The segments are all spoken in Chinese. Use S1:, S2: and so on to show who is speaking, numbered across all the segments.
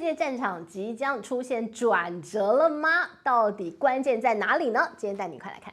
S1: 界战场即将出现转折了吗？到底关键在哪里呢？今天带你一块来看。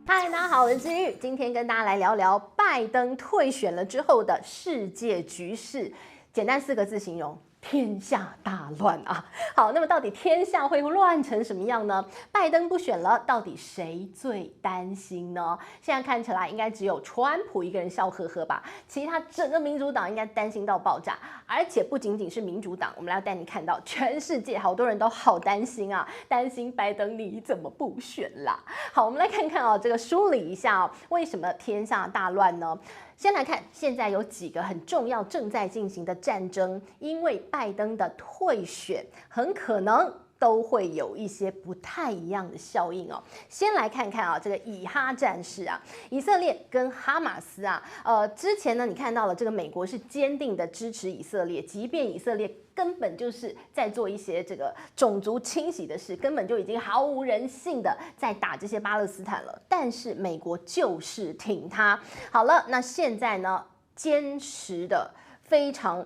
S1: 嗨，大家好，我是知玉，今天跟大家来聊聊拜登退选了之后的世界局势，简单4个字形容。天下大乱啊！好，那么到底天下会乱成什么样呢？拜登不选了，到底谁最担心呢？现在看起来应该只有川普一个人笑呵呵吧，其他整个民主党应该担心到爆炸，而且不仅仅是民主党，我们来带你看到全世界好多人都好担心啊，担心拜登你怎么不选啦？好，我们来看看啊，这个梳理一下哦，为什么天下大乱呢？先来看，现在有几个很重要正在进行的战争，因为拜登的退选，很可能都会有一些不太一样的效应哦。先来看看啊，这个以哈战事啊，以色列跟哈马斯啊，之前呢，你看到了这个美国是坚定的支持以色列，即便以色列根本就是在做一些这个种族清洗的事，根本就已经毫无人性的在打这些巴勒斯坦了，但是美国就是挺他。好了，那现在呢，坚持的非常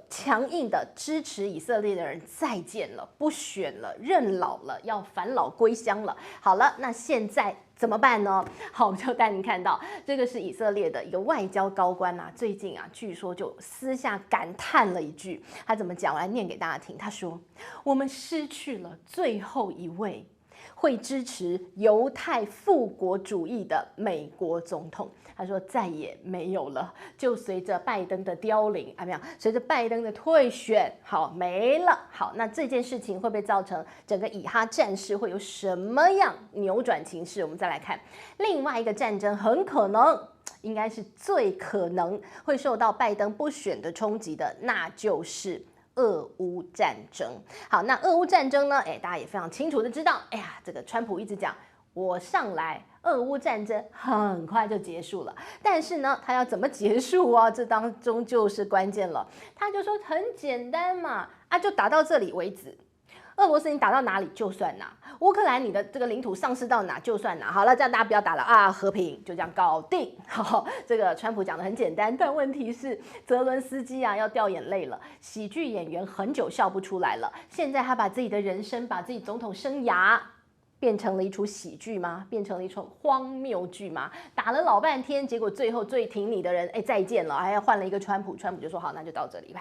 S1: 强硬的支持以色列的人再见了，不选了，认老了，要返老归乡了。好了，那现在怎么办呢？好，我就带您看到，这个是以色列的一个外交高官啊，最近啊，据说就私下感叹了一句，他怎么讲？我来念给大家听。他说：“我们失去了最后一位会支持犹太复国主义的美国总统。”他说再也没有了，就随着拜登的凋零，没有，随着拜登的退选，好没了。好，那这件事情会不会造成整个以哈战事会有什么样扭转情势？我们再来看另外一个战争，很可能应该是最可能会受到拜登不选的冲击的，那就是俄乌战争。好，那俄乌战争呢？大家也非常清楚的知道，这个川普一直讲，我上来，俄乌战争很快就结束了。但是呢，他要怎么结束啊？这当中就是关键了。他就说很简单嘛，就打到这里为止。俄罗斯你打到哪里就算哪，乌克兰你的这个领土丧失到哪就算哪。好了，这样大家不要打了啊，和平就这样搞定。好，这个川普讲的很简单，但问题是泽伦斯基啊要掉眼泪了，喜剧演员很久笑不出来了，现在他把自己的人生，把自己总统生涯变成了一出喜剧吗？变成了一出荒谬剧吗？打了老半天，结果最后最挺你的人，再见了，还要换了一个川普，川普就说好，那就到这里，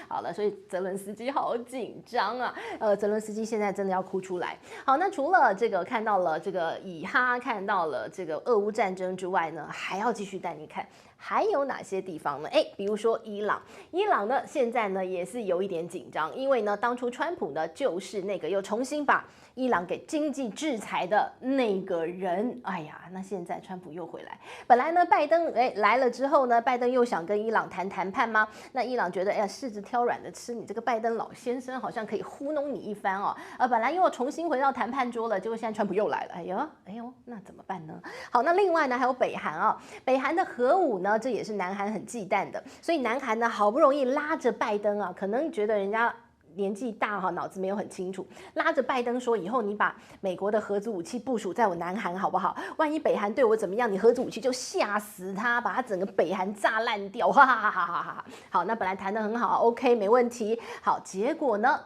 S1: 好了，所以泽伦斯基好紧张啊，泽伦斯基现在真的要哭出来。好，那除了这个看到了这个以哈，看到了这个俄乌战争之外呢，还要继续带你看。还有哪些地方呢？比如说伊朗，伊朗呢现在呢也是有一点紧张，因为呢当初川普呢就是那个又重新把伊朗给经济制裁的那个人。那现在川普又回来，本来呢拜登来了之后呢，拜登又想跟伊朗谈判吗？那伊朗觉得柿子挑软的吃，你这个拜登老先生好像可以糊弄你一番哦。本来又要重新回到谈判桌了，结果现在川普又来了，哎呦，那怎么办呢？好，那另外呢还有北韩啊，北韩的核武呢，这也是南韩很忌惮的，所以南韩呢好不容易拉着拜登啊，可能觉得人家年纪大哈，脑子没有很清楚，拉着拜登说，以后你把美国的核子武器部署在我南韩好不好？万一北韩对我怎么样，你核子武器就吓死他，把他整个北韩炸烂掉，哈哈哈哈哈哈！好，那本来谈得很好 ，OK， 没问题。好，结果呢？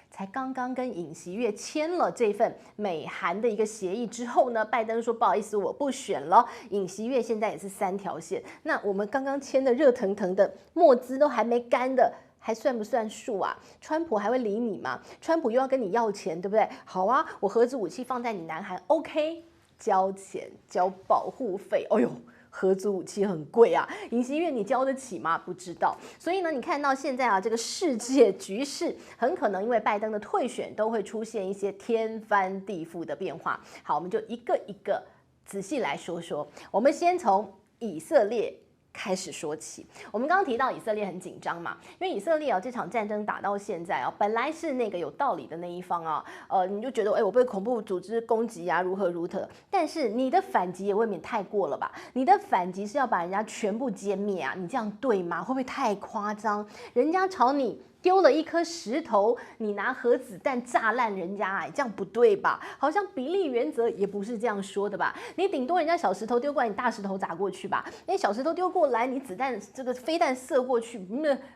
S1: 才刚刚跟尹锡悦签了这份美韩的一个协议之后呢，拜登说不好意思，我不选了。尹锡悦现在也是3条线，那我们刚刚签的热腾腾的墨汁都还没干的，还算不算数啊？川普还会理你吗？川普又要跟你要钱，对不对？好啊，我核子武器放在你南韩 ，OK， 交钱交保护费，哎呦。核子武器很贵啊，尹锡悦你交得起吗？不知道。所以呢，你看到现在啊，这个世界局势很可能因为拜登的退选，都会出现一些天翻地覆的变化。好，我们就一个一个仔细来说说。我们先从以色列开始说起。我们刚刚提到以色列很紧张嘛，因为以色列这场战争打到现在本来是那个有道理的那一方啊，你就觉得我被恐怖组织攻击啊，如何如何，但是你的反击也未免太过了吧？你的反击是要把人家全部歼灭啊，你这样对吗？会不会太夸张？人家朝你丢了一颗石头，你拿核子弹炸烂人家，哎，这样不对吧？好像比例原则也不是这样说的吧？你顶多人家小石头丢过来，你大石头砸过去吧？那小石头丢过来，你子弹这个飞弹射过去，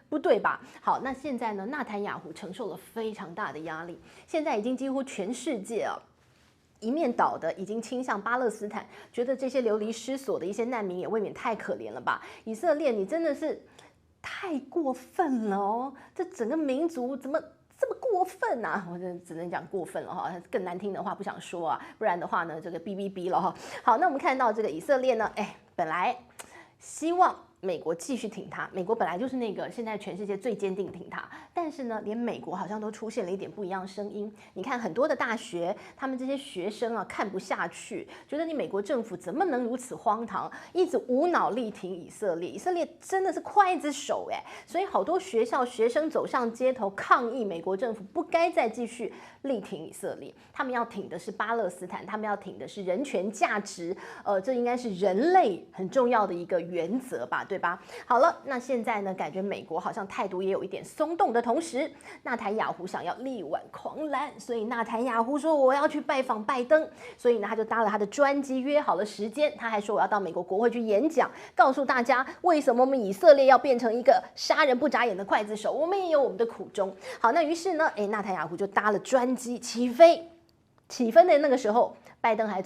S1: 不对吧？好，那现在呢，纳坦雅胡承受了非常大的压力，现在已经几乎全世界啊。一面倒的已经倾向巴勒斯坦，觉得这些流离失所的一些难民也未免太可怜了吧？以色列，你真的是太过分了哦！这整个民族怎么这么过分啊？我只能讲过分了哈，更难听的话不想说啊，不然的话呢，这个哔哔哔了哈。好，那我们看到这个以色列呢，本来希望美国继续挺他，美国本来就是那个现在全世界最坚定挺他，但是呢，连美国好像都出现了一点不一样的声音。你看很多的大学，他们这些学生啊看不下去，觉得你美国政府怎么能如此荒唐，一直无脑力挺以色列，以色列真的是刽子手所以好多学校学生走上街头抗议美国政府不该再继续力挺以色列，他们要挺的是巴勒斯坦，他们要挺的是人权价值，这应该是人类很重要的一个原则吧。对吧？好了，那现在呢，感觉美国好像态度也有一点松动的同时，纳坦雅胡想要力挽狂澜，所以纳坦雅胡说我要去拜访拜登，所以呢，他就搭了他的专机，约好了时间，他还说我要到美国国会去演讲，告诉大家为什么我们以色列要变成一个杀人不眨眼的刽子手，我们也有我们的苦衷。好，那于是呢，纳坦雅胡就搭了专机起飞。起飞的那个时候，拜登还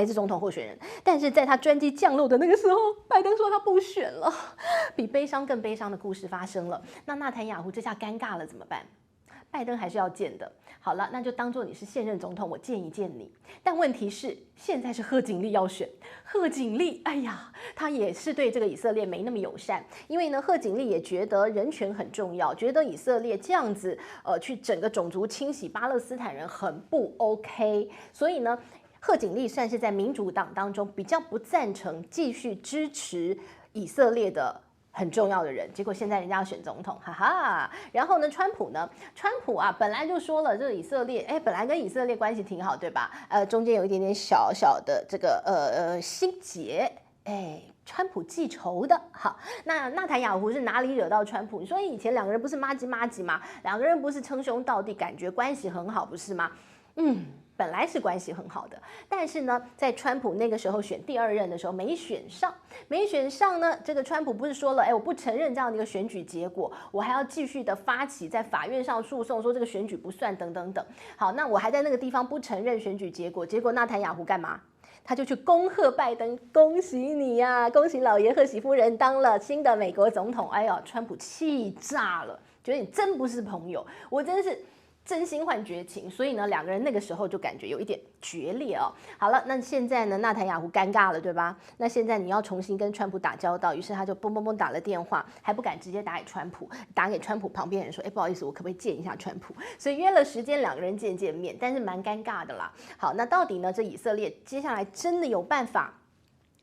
S1: 是总统候选人，但是在他专机降落的那个时候，拜登说他不选了。比悲伤更悲伤的故事发生了。那纳坦雅胡这下尴尬了，怎么办？拜登还是要见的。好了，那就当做你是现任总统，我见一见你。但问题是，现在是贺锦丽要选，贺锦丽，哎呀，他也是对这个以色列没那么友善，因为呢，贺锦丽也觉得人权很重要，觉得以色列这样子，去整个种族清洗巴勒斯坦人很不 OK， 所以呢，贺锦丽算是在民主党当中比较不赞成继续支持以色列的。很重要的人，结果现在人家要选总统，哈哈。然后呢，川普呢？川普啊，本来就说了，这个以色列，本来跟以色列关系挺好，对吧？中间有一点点小小的这个心结，川普记仇的。好，那纳坦雅胡是哪里惹到川普？你说以前两个人不是麻吉吗？两个人不是称兄道弟，感觉关系很好，不是吗？本来是关系很好的，但是呢，在川普那个时候选第二任的时候没选上呢，这个川普不是说了，我不承认这样的一个选举结果，我还要继续的发起在法院上诉讼，说这个选举不算等等等。好，那我还在那个地方不承认选举结果，结果纳坦雅胡干嘛？他就去恭贺拜登，恭喜你呀，恭喜老爷贺喜夫人当了新的美国总统。哎呀，川普气炸了，觉得你真不是朋友，我真是。真心换绝情，所以呢，两个人那个时候就感觉有一点决裂哦。好了，那现在呢，纳坦雅胡尴尬了，对吧？那现在你要重新跟川普打交道，于是他就嘣打了电话，还不敢直接打给川普，打给川普旁边人说，不好意思，我可不可以见一下川普？所以约了时间，两个人见面，但是蛮尴尬的啦。好，那到底呢，这以色列接下来真的有办法？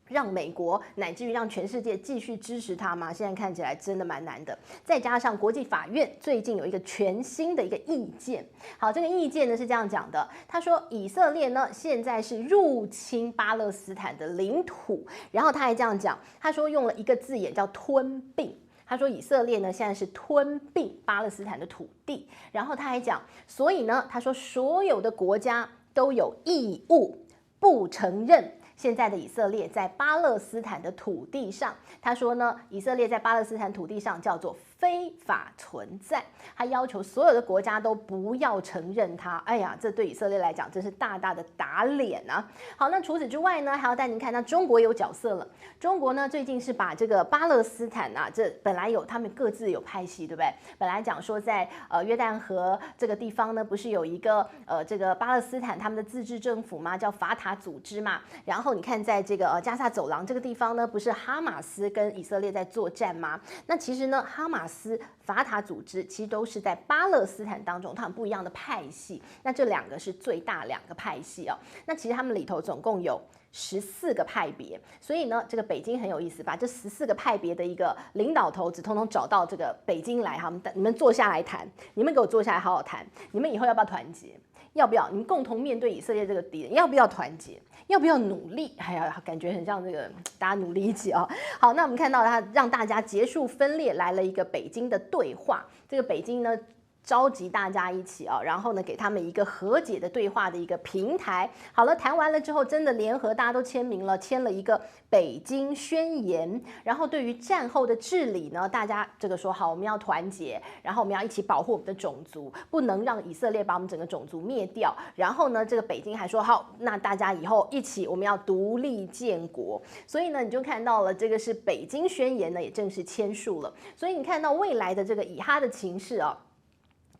S1: 让美国乃至于让全世界继续支持他吗？现在看起来真的蛮难的。再加上国际法院最近有一个全新的一个意见，好，这个意见呢是这样讲的，他说以色列呢现在是入侵巴勒斯坦的领土，然后他还这样讲，他说用了一个字眼叫吞并。他说以色列呢现在是吞并巴勒斯坦的土地，然后他还讲，所以呢他说所有的国家都有义务不承认。现在的以色列在巴勒斯坦的土地上，他说呢，以色列在巴勒斯坦土地上叫做非法存在，他要求所有的国家都不要承认它。哎呀，这对以色列来讲真是大大的打脸啊！好，那除此之外呢，还要带您看，那中国有角色了。中国呢，最近是把这个巴勒斯坦啊，这本来有他们各自有派系，对不对？本来讲说在约旦河这个地方呢，不是有一个这个巴勒斯坦他们的自治政府吗？叫法塔组织嘛。然后你看，在这个加萨走廊这个地方呢，不是哈马斯跟以色列在作战吗？那其实呢，哈马斯、法塔组织其实都是在巴勒斯坦当中，他们不一样的派系。那这两个是最大两个派系哦。那其实他们里头总共有14个派别，所以呢，这个北京很有意思，把这14个派别的一个领导头子，通通找到这个北京来哈，你们坐下来谈，你们给我坐下来好好谈，你们以后要不要团结？要不要你们共同面对以色列这个敌人？要不要团结？要不要努力？哎呀，感觉很像这个大家努力一起啊。好，那我们看到他让大家结束分裂，来了一个北京的对话。这个北京呢，召集大家一起啊，然后呢，给他们一个和解的对话的一个平台。好了，谈完了之后，真的联合大家都签名了，签了一个北京宣言。然后对于战后的治理呢，大家这个说好，我们要团结，然后我们要一起保护我们的种族，不能让以色列把我们整个种族灭掉。然后呢，这个北京还说好，那大家以后一起，我们要独立建国。所以呢，你就看到了这个是北京宣言呢，也正式签署了。所以你看到未来的这个以哈的情势啊。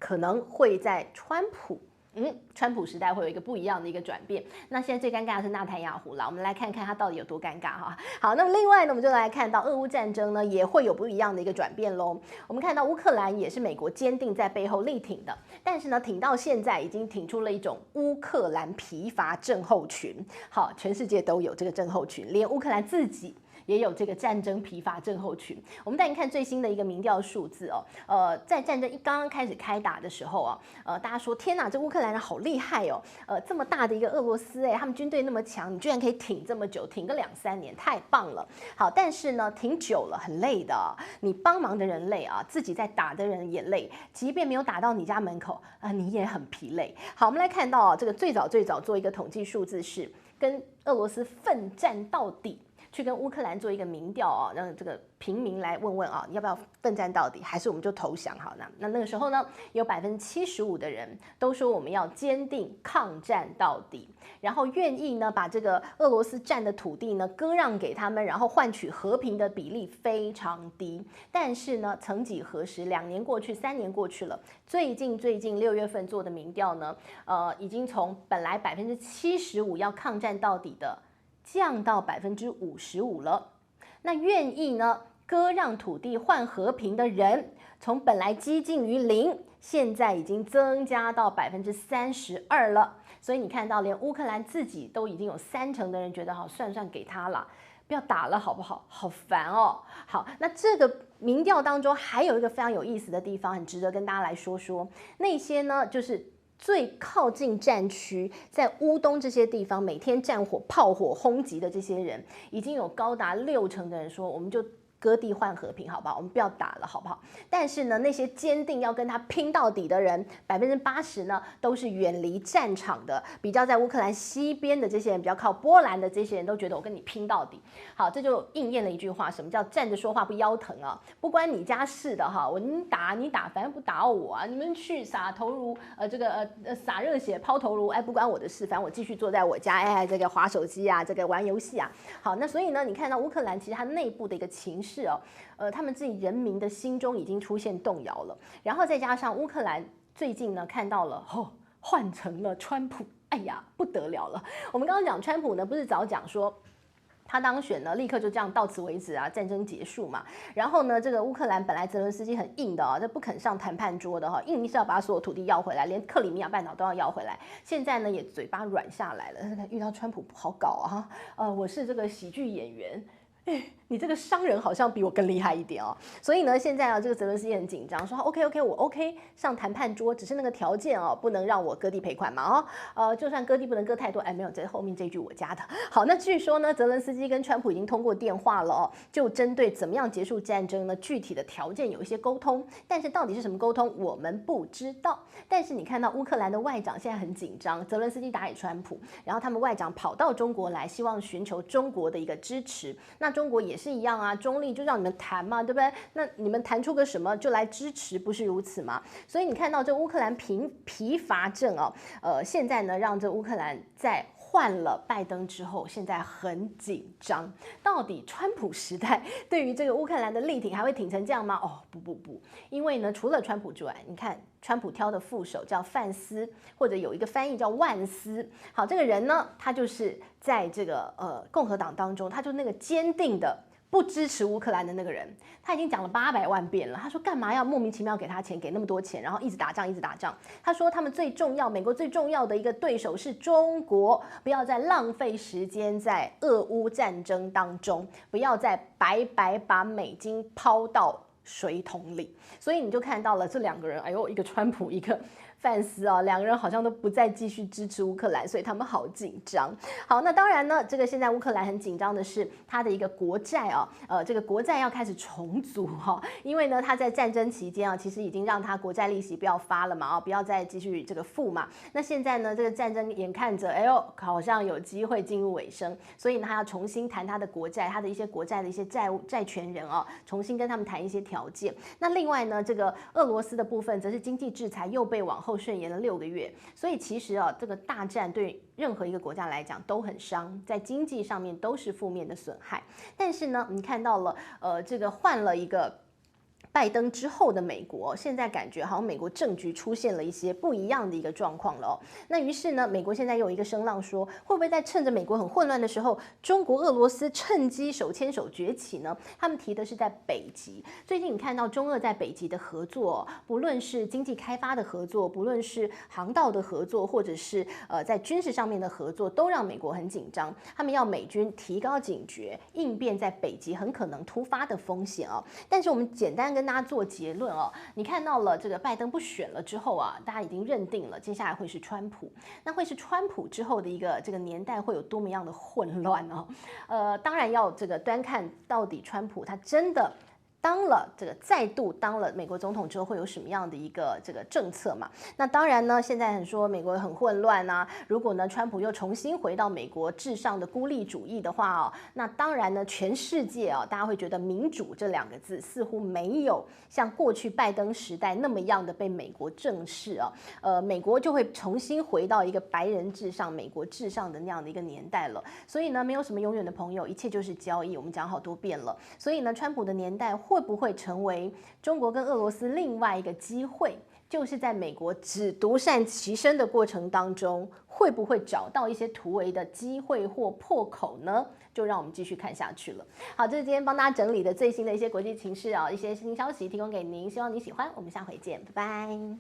S1: 可能会在川普时代会有一个不一样的一个转变。那现在最尴尬的是纳坦雅胡了，我们来看看他到底有多尴尬哈。好，那么另外呢，我们就来看到俄乌战争呢也会有不一样的一个转变喽。我们看到乌克兰也是美国坚定在背后力挺的，但是呢，挺到现在已经挺出了一种乌克兰疲乏症候群。好，全世界都有这个症候群，连乌克兰自己也有这个战争疲乏症候群。我们带你看最新的一个民调数字哦，在战争刚刚开始开打的时候大家说天哪，这乌克兰人好厉害哦，这么大的一个俄罗斯他们军队那么强，你居然可以挺这么久，挺个2-3年，太棒了。好，但是呢，挺久了很累的，你帮忙的人累啊，自己在打的人也累，即便没有打到你家门口你也很疲累。好，我们来看到这个最早做一个统计数字是跟俄罗斯奋战到底。去跟乌克兰做一个民调让这个平民来问问你要不要奋战到底，还是我们就投降？好，那个时候呢，有75%的人都说我们要坚定抗战到底，然后愿意呢把这个俄罗斯占的土地呢割让给他们，然后换取和平的比例非常低。但是呢，曾几何时，2年过去，3年过去了，最近6月份做的民调呢，已经从本来75%要抗战到底的。降到55%了，那愿意呢割让土地换和平的人，从本来接近于0，现在已经增加到32%了。所以你看到，连乌克兰自己都已经有30%的人觉得好，算给他了，不要打了好不好？好烦哦。好，那这个民调当中还有一个非常有意思的地方，很值得跟大家来说说。那些呢，就是最靠近战区，在乌东这些地方，每天战火、炮火轰击的这些人，已经有高达60%的人说，我们就割地换和平，好不好？我们不要打了，好不好？但是呢，那些坚定要跟他拼到底的人，80%呢都是远离战场的，比较在乌克兰西边的这些人，比较靠波兰的这些人都觉得我跟你拼到底。好，这就应验了一句话，什么叫站着说话不腰疼啊？不关你家事的哈，你打，反正不打我啊！你们去洒头颅，洒热血抛头颅，不关我的事，反正我继续坐在我家，这个滑手机啊，这个玩游戏啊。好，那所以呢，你看到乌克兰其实它内部的一个情势他们自己人民的心中已经出现动摇了，然后再加上乌克兰最近呢看到了换成了川普，哎呀不得了了。我们刚刚讲川普呢，不是早讲说他当选呢，立刻就这样到此为止啊，战争结束嘛。然后呢，这个乌克兰本来泽伦斯基很硬的这不肯上谈判桌的硬是要把所有土地要回来，连克里米亚半岛都要要回来。现在呢，也嘴巴软下来了，遇到川普不好搞我是这个喜剧演员。你这个商人好像比我更厉害一点所以呢，现在这个泽伦斯基很紧张，说 OK， 我 OK 上谈判桌，只是那个条件不能让我割地赔款嘛就算割地不能割太多，没有，这后面这句我加的。好，那据说呢，泽伦斯基跟川普已经通过电话了就针对怎么样结束战争呢，具体的条件有一些沟通，但是到底是什么沟通，我们不知道。但是你看到乌克兰的外长现在很紧张，泽伦斯基打给川普，然后他们外长跑到中国来，希望寻求中国的一个支持。那中国也是一样啊，中立就让你们谈嘛，对不对？那你们谈出个什么就来支持，不是如此吗？所以你看到这乌克兰疲乏症现在呢让这乌克兰在换了拜登之后，现在很紧张。到底川普时代对于这个乌克兰的力挺还会挺成这样吗？不，因为呢，除了川普之外，你看川普挑的副手叫范斯，或者有一个翻译叫万斯。好，这个人呢，他就是在这个共和党当中，他就那个坚定的不支持乌克兰的那个人，他已经讲了800万遍了。他说干嘛要莫名其妙给他钱，给那么多钱，然后一直打仗，一直打仗。他说他们最重要，美国最重要的一个对手是中国，不要再浪费时间在俄乌战争当中，不要再白白把美金抛到水桶里。所以你就看到了这2个人，一个川普，一个范斯啊，两个人好像都不再继续支持乌克兰，所以他们好紧张。好，那当然呢，这个现在乌克兰很紧张的是他的一个国债啊，这个国债要开始重组哈，因为呢他在战争期间啊，其实已经让他国债利息不要发了嘛，啊，不要再继续这个付嘛。那现在呢，这个战争眼看着，哎呦，好像有机会进入尾声，所以呢，他要重新谈他的国债，他的一些国债的一些债权人啊，重新跟他们谈一些条件。那另外呢，这个俄罗斯的部分则是经济制裁又被往后顺延了6个月，所以其实啊，这个大战对任何一个国家来讲都很伤，在经济上面都是负面的损害。但是呢，你看到了，这个换了一个拜登之后的美国，现在感觉好像美国政局出现了一些不一样的一个状况了哦。那于是呢，美国现在又有一个声浪说，会不会在趁着美国很混乱的时候，中国、俄罗斯趁机手牵手崛起呢？他们提的是在北极。最近你看到中俄在北极的合作，不论是经济开发的合作，不论是航道的合作，或者是在军事上面的合作，都让美国很紧张。他们要美军提高警觉，应变在北极很可能突发的风险哦。但是我们简单跟大家做结论哦，你看到了这个拜登不选了之后啊，大家已经认定了接下来会是川普，那会是川普之后的一个这个年代会有多么样的混乱哦？当然要这个端看到底川普他真的当了这个再度当了美国总统之后会有什么样的一个这个政策嘛？那当然呢，现在很说美国很混乱啊。如果呢川普又重新回到美国至上的孤立主义的话哦，那当然呢全世界大家会觉得民主这2个字似乎没有像过去拜登时代那么样的被美国正视啊。美国就会重新回到一个白人至上、美国至上的那样的一个年代了。所以呢，没有什么永远的朋友，一切就是交易。我们讲好多遍了。所以呢，川普的年代会不会成为中国跟俄罗斯另外一个机会？就是在美国只独善其身的过程当中，会不会找到一些突围的机会或破口呢？就让我们继续看下去了。好，这是今天帮大家整理的最新的一些国际情势啊，一些新消息提供给您，希望你喜欢。我们下回见，拜拜。